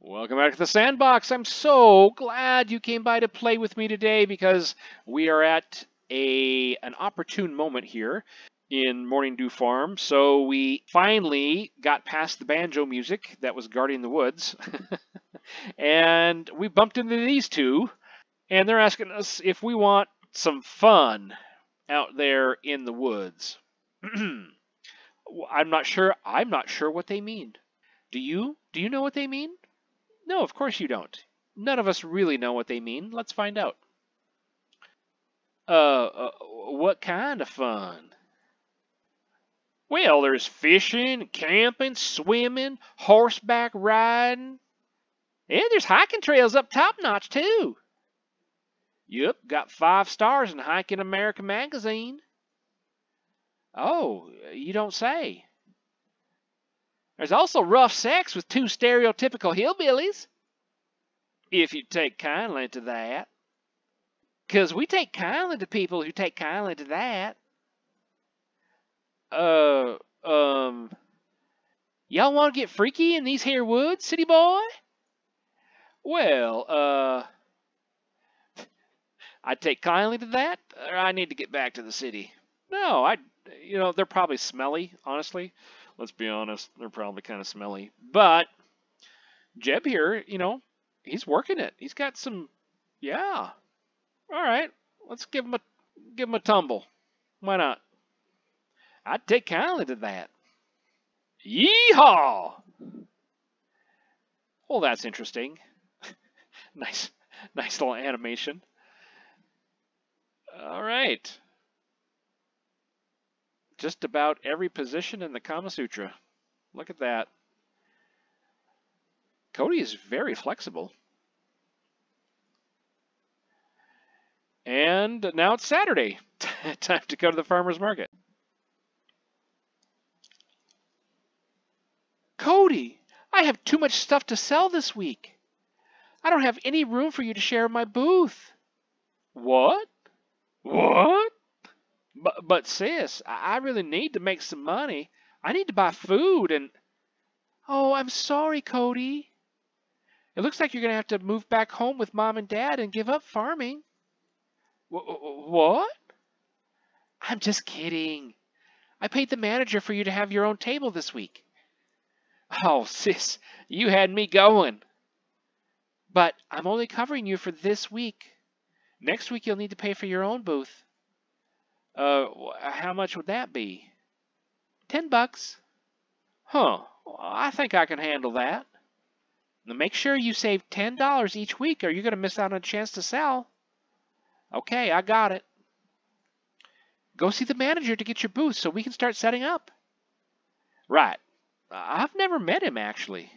Welcome back to the Sandbox. I'm so glad you came by to play with me today because we are at an opportune moment here in Morningdew Farm. So we finally got past the banjo music that was guarding the woods. And we bumped into these two, and they're asking us if we want some fun out there in the woods. I'm not sure what they mean. Do you know what they mean? No, of course you don't. None of us really know what they mean. Let's find out. What kind of fun? Well, there's fishing, camping, swimming, horseback riding. And there's hiking trails up top notch, too. Yep, got 5 stars in Hiking America magazine. Oh, you don't say. There's also rough sex with 2 stereotypical hillbillies. If you take kindly to that. 'Cause we take kindly to people who take kindly to that. Y'all want to get freaky in these here woods, city boy? Well, I take kindly to that, or I need to get back to the city. No, they're probably smelly, honestly. Let's be honest, they're probably kind of smelly. But Jeb here, he's working it. He's got some, yeah. All right, let's give him a tumble. Why not? I'd take kindly to that. Yeehaw! Well, that's interesting. Nice little animation. All right. Just about every position in the Kama Sutra. Look at that. Cody is very flexible. And now it's Saturday. Time to go to the farmer's market. Cody, I have too much stuff to sell this week. I don't have any room for you to share my booth. What? What? But sis, I really need to make some money. I need to buy food and... Oh, I'm sorry, Cody. It looks like you're going to have to move back home with Mom and Dad and give up farming. What? I'm just kidding. I paid the manager for you to have your own table this week. Oh, sis, you had me going. But I'm only covering you for this week. Next week you'll need to pay for your own booth. How much would that be? $10. Huh, I think I can handle that. Now make sure you save $10 each week or you're going to miss out on a chance to sell. Okay, I got it. Go see the manager to get your booth so we can start setting up. Right. I've never met him, actually.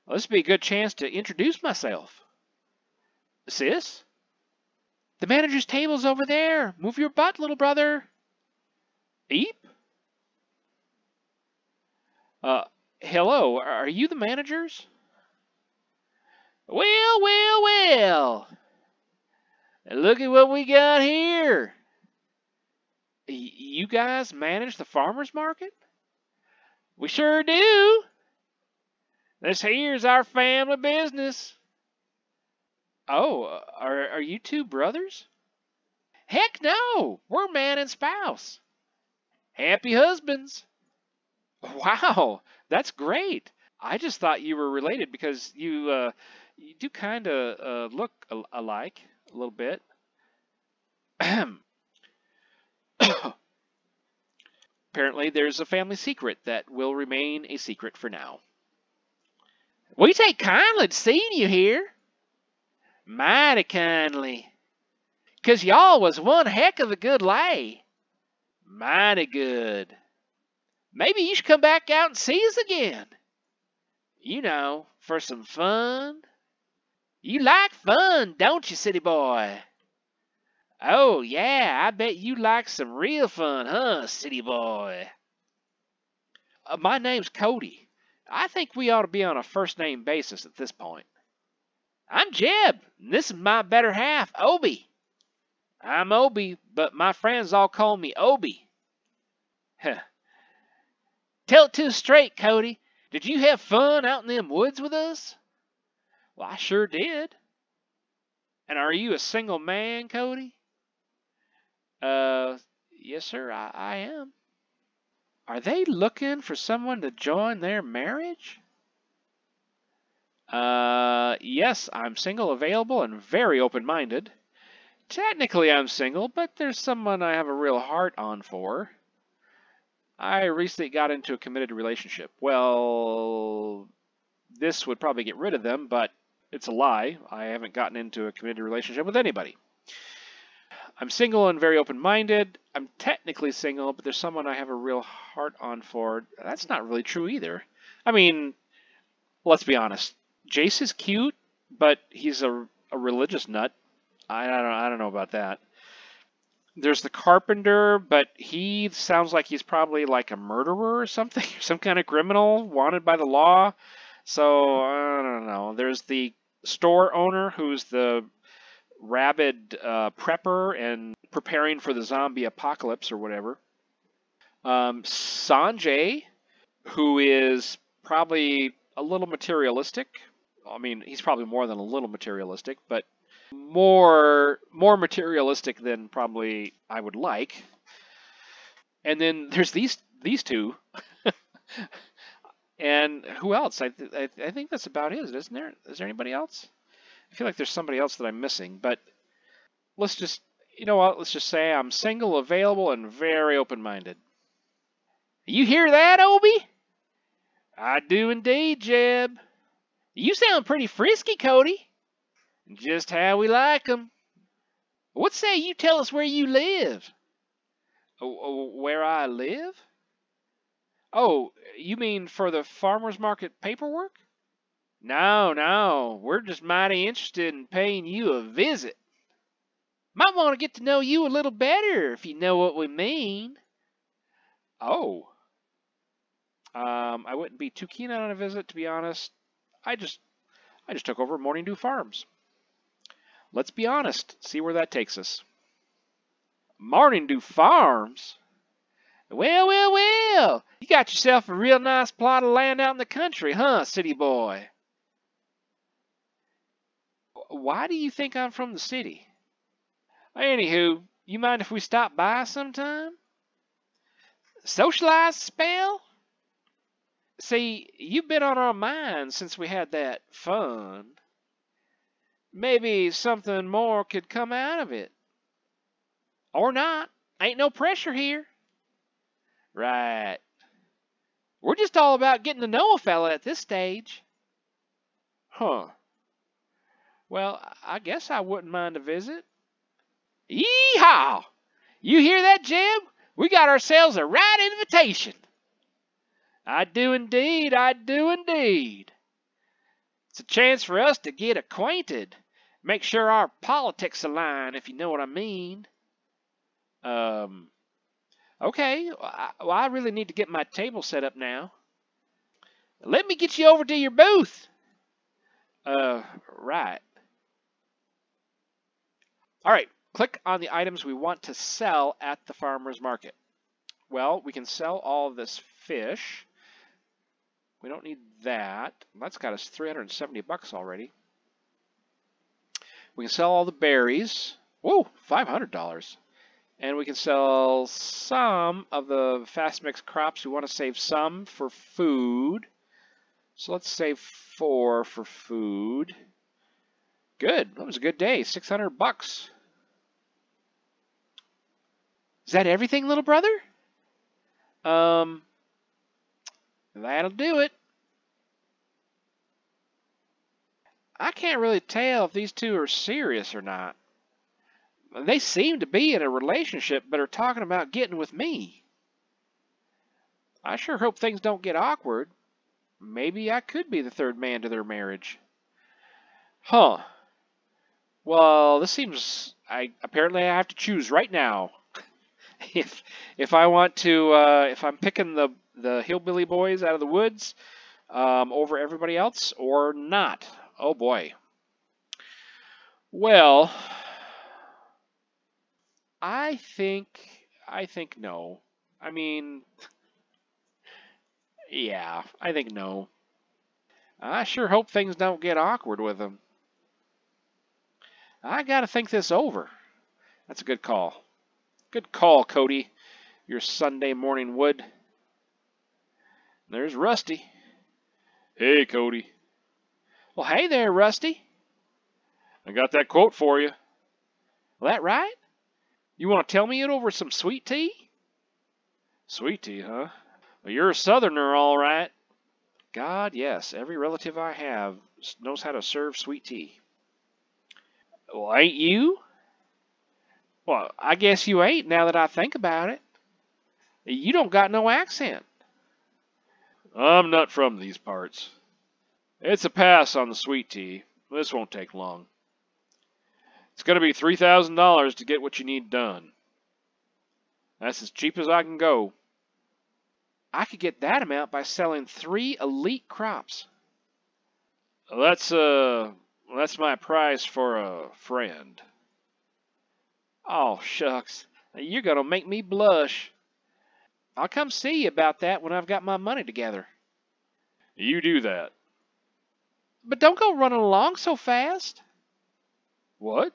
Well, this would be a good chance to introduce myself. Sis? The manager's table's over there. Move your butt, little brother. Eep? Hello, are you the managers? Well. Look at what we got here. You guys manage the farmer's market? We sure do. This here's our family business. Oh, are you two brothers? Heck no, we're man and spouse. Happy husbands. Wow, that's great. I just thought you were related because you do kind of look alike a little bit. Apparently, there's a family secret that will remain a secret for now. We take kindly to seeing you here. Mighty kindly. 'Cause y'all was one heck of a good lay. Mighty good. Maybe you should come back out and see us again. For some fun. You like fun, don't you, city boy? Oh, yeah, I bet you like some real fun, huh, city boy? My name's Cody. I think we ought to be on a first-name basis at this point. I'm Jeb, and this is my better half, Obi. I'm Obi, but my friends all call me Obi. Tell it to us straight, Cody. Did you have fun out in them woods with us? Well, I sure did. And are you a single man, Cody? Uh, yes, sir, I am. Are they looking for someone to join their marriage? Yes, I'm single, available, and very open-minded. Technically, I'm single, but there's someone I have a real heart on for. I recently got into a committed relationship. Well, this would probably get rid of them, but it's a lie. I haven't gotten into a committed relationship with anybody. I'm single and very open-minded. I'm technically single, but there's someone I have a real heart on for. That's not really true either. I mean, let's be honest. Jace is cute, but he's a religious nut. I don't know about that. There's the carpenter, but he sounds like he's probably like a murderer or something, some kind of criminal wanted by the law. So I don't know. There's the store owner who's the rabid prepper and preparing for the zombie apocalypse or whatever. Sanjay, who is probably a little materialistic. I mean, he's probably more than a little materialistic, but more materialistic than probably I would like. And then there's these two, and who else? I think that's about it, isn't there? Is there anybody else? I feel like there's somebody else that I'm missing, but let's just, you know what? Let's just say I'm single, available, and very open-minded. You hear that, Obi? I do indeed, Jeb. You sound pretty frisky, Cody. Just how we like 'em. What say you tell us where you live? Where I live? Oh, you mean for the farmer's market paperwork? No, we're just mighty interested in paying you a visit. Might want to get to know you a little better, if you know what we mean. Oh, I wouldn't be too keen on a visit, to be honest. I just took over Morningdew Farms. Let's be honest, see where that takes us. Morningdew Farms? Well. You got yourself a real nice plot of land out in the country, huh, city boy? Why do you think I'm from the city? Anywho, you mind if we stop by sometime? Socialize a spell? See, you've been on our minds since we had that fun. Maybe something more could come out of it. Or not. Ain't no pressure here. Right. We're just all about getting to know a fella at this stage. Huh. Well, I guess I wouldn't mind a visit. Yee-haw! You hear that, Jeb? We got ourselves a right invitation. I do indeed. It's a chance for us to get acquainted. Make sure our politics align, if you know what I mean. Okay. Well, I really need to get my table set up now. Let me get you over to your booth. Right. All right. Click on the items we want to sell at the farmer's market. Well, we can sell all this fish. We don't need that. That's got us $370 already. We can sell all the berries. Whoa, $500. And we can sell some of the fast mix crops. We want to save some for food. So let's save 4 for food. Good. That was a good day. $600. Is that everything, little brother? That'll do it. I can't really tell if these two are serious or not. They seem to be in a relationship, but are talking about getting with me. I sure hope things don't get awkward. Maybe I could be the third man to their marriage. Huh. Well, this seems... apparently I have to choose right now. if I want to... if I'm picking the hillbilly boys out of the woods over everybody else or not. Oh boy. Well, I think no. I mean, Yeah, I think no. I sure hope things don't get awkward with him. I gotta think this over. That's a good call. Good call, Cody. Your Sunday morning wood. There's Rusty. Hey, Cody. Well, hey there, Rusty. I got that quote for you. Well, that right? You want to tell me it over some sweet tea? Sweet tea, huh? Well, you're a southerner, all right. God, yes. Every relative I have knows how to serve sweet tea. Well, ain't you? Well, I guess you ain't now that I think about it. You don't got no accent. I'm not from these parts. It's a pass on the sweet tea. This won't take long. It's going to be $3,000 to get what you need done. That's as cheap as I can go. I could get that amount by selling 3 elite crops. That's my price for a friend. Oh, shucks. You're going to make me blush. I'll come see you about that when I've got my money together. You do that. But don't go running along so fast. What?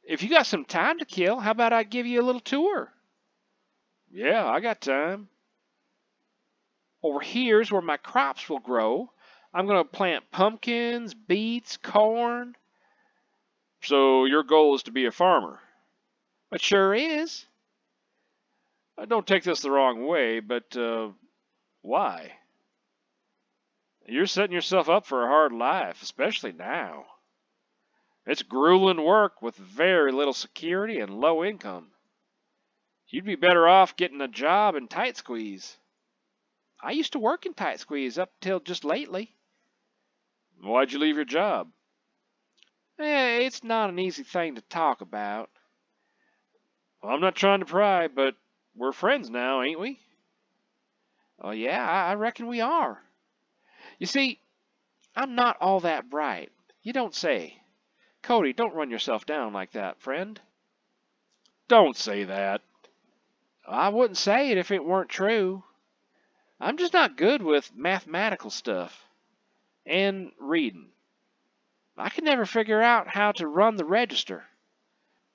If you got some time to kill, how about I give you a little tour? Yeah, I got time. Over here's where my crops will grow. I'm going to plant pumpkins, beets, corn. So your goal is to be a farmer? It sure is. Don't take this the wrong way, but why? You're setting yourself up for a hard life, especially now. It's grueling work with very little security and low income. You'd be better off getting a job in Tight Squeeze. I used to work in Tight Squeeze up till just lately. Why'd you leave your job? It's not an easy thing to talk about. Well, I'm not trying to pry, but we're friends now, ain't we? Oh, yeah, I reckon we are. You see, I'm not all that bright. You don't say. Cody, don't run yourself down like that, friend. Don't say that. I wouldn't say it if it weren't true. I'm just not good with mathematical stuff. And reading. I could never figure out how to run the register.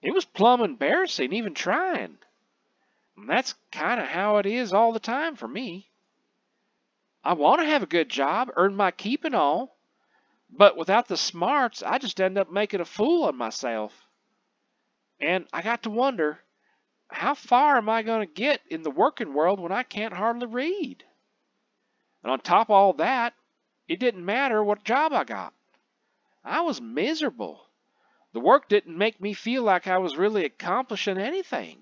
It was plumb embarrassing even trying. And that's kind of how it is all the time for me. I want to have a good job, earn my keep and all, but without the smarts, I just end up making a fool of myself. And I got to wonder, how far am I going to get in the working world when I can't hardly read? And on top of all that, it didn't matter what job I got. I was miserable. The work didn't make me feel like I was really accomplishing anything.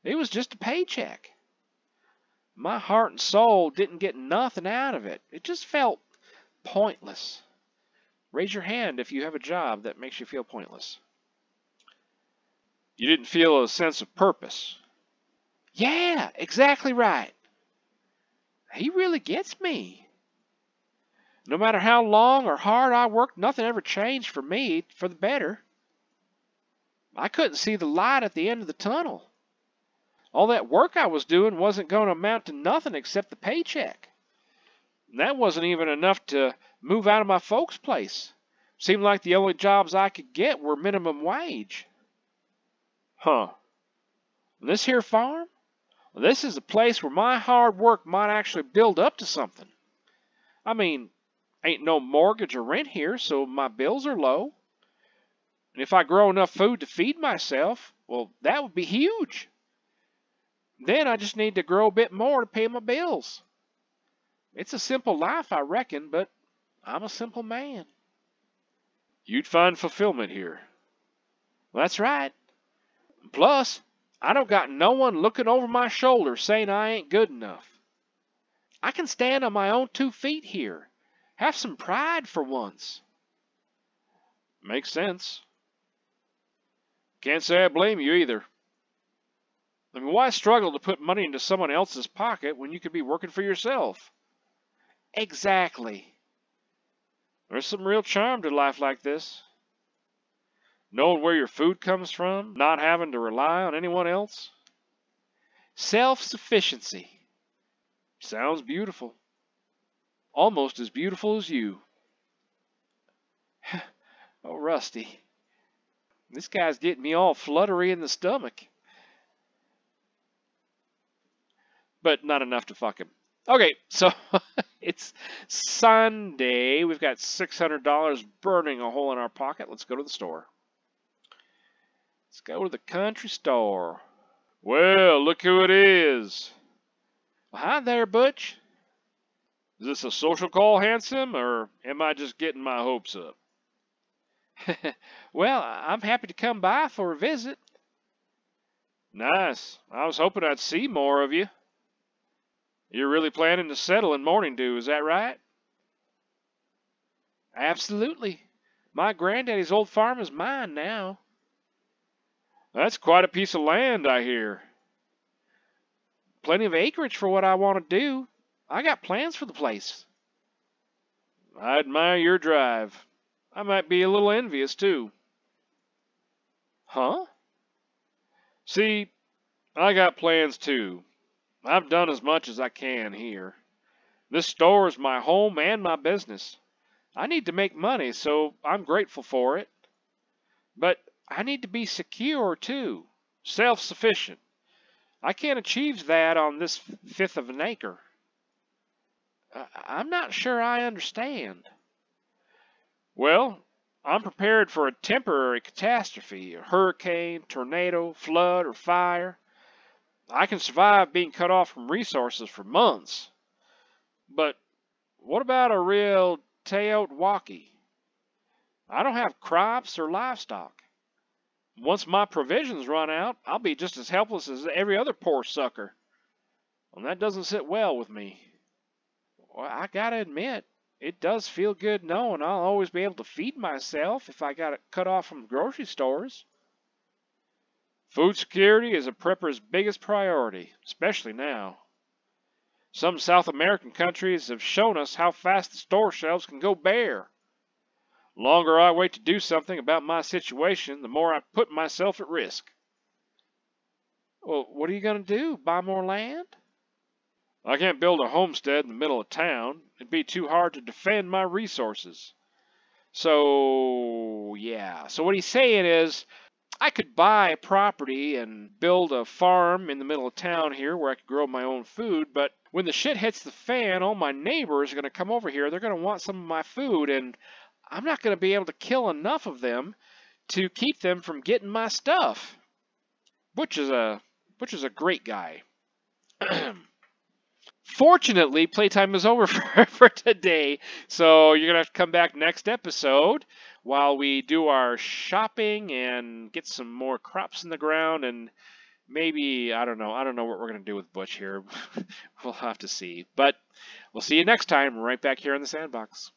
It was just a paycheck. My heart and soul didn't get nothing out of it. It just felt pointless. Raise your hand if you have a job that makes you feel pointless. You didn't feel a sense of purpose. Yeah, exactly right. He really gets me. No matter how long or hard I worked, nothing ever changed for me for the better. I couldn't see the light at the end of the tunnel. All that work I was doing wasn't going to amount to nothing except the paycheck. And that wasn't even enough to move out of my folks' place. Seemed like the only jobs I could get were minimum wage. Huh. This here farm? Well, this is a place where my hard work might actually build up to something. I mean, ain't no mortgage or rent here, so my bills are low. And if I grow enough food to feed myself, well, that would be huge. Then I just need to grow a bit more to pay my bills. It's a simple life, I reckon, but I'm a simple man. You'd find fulfillment here. Well, that's right. Plus, I don't got no one looking over my shoulder saying I ain't good enough. I can stand on my own 2 feet here. Have some pride for once. Makes sense. Can't say I blame you either. I mean, why struggle to put money into someone else's pocket when you could be working for yourself? Exactly. There's some real charm to life like this. Knowing where your food comes from, not having to rely on anyone else. Self-sufficiency. Sounds beautiful. Almost as beautiful as you. Oh, Rusty. This guy's getting me all fluttery in the stomach. But not enough to fuck him. Okay, so it's Sunday. We've got $600 burning a hole in our pocket. Let's go to the store. Let's go to the country store. Well, look who it is. Well, hi there, Butch. Is this a social call, handsome, or am I just getting my hopes up? Well, I'm happy to come by for a visit. Nice. I was hoping I'd see more of you. You're really planning to settle in Morningdew, is that right? Absolutely. My granddaddy's old farm is mine now. That's quite a piece of land, I hear. Plenty of acreage for what I want to do. I got plans for the place. I admire your drive. I might be a little envious, too. Huh? See, I got plans, too. I've done as much as I can here. This store is my home and my business. I need to make money, so I'm grateful for it. But I need to be secure, too. Self-sufficient. I can't achieve that on this fifth of an acre. I'm not sure I understand. Well, I'm prepared for a temporary catastrophe, a hurricane, tornado, flood, or fire. I can survive being cut off from resources for months. But what about a real Teotwaki? I don't have crops or livestock. Once my provisions run out, I'll be just as helpless as every other poor sucker. And that doesn't sit well with me. Well, I gotta admit, it does feel good knowing I'll always be able to feed myself if I got it cut off from grocery stores. Food security is a prepper's biggest priority, especially now. Some South American countries have shown us how fast the store shelves can go bare. The longer I wait to do something about my situation, the more I put myself at risk. Well, what are you going to do? Buy more land? I can't build a homestead in the middle of town. It'd be too hard to defend my resources. So, yeah. So what he's saying is, I could buy a property and build a farm in the middle of town here where I could grow my own food, but when the shit hits the fan, all my neighbors are going to come over here. They're going to want some of my food, and I'm not going to be able to kill enough of them to keep them from getting my stuff. Butch is a great guy. Fortunately, playtime is over for today, so you're going to have to come back next episode while we do our shopping and get some more crops in the ground, and maybe, I don't know what we're going to do with Butch here. We'll have to see. But we'll see you next time right back here in the sandbox.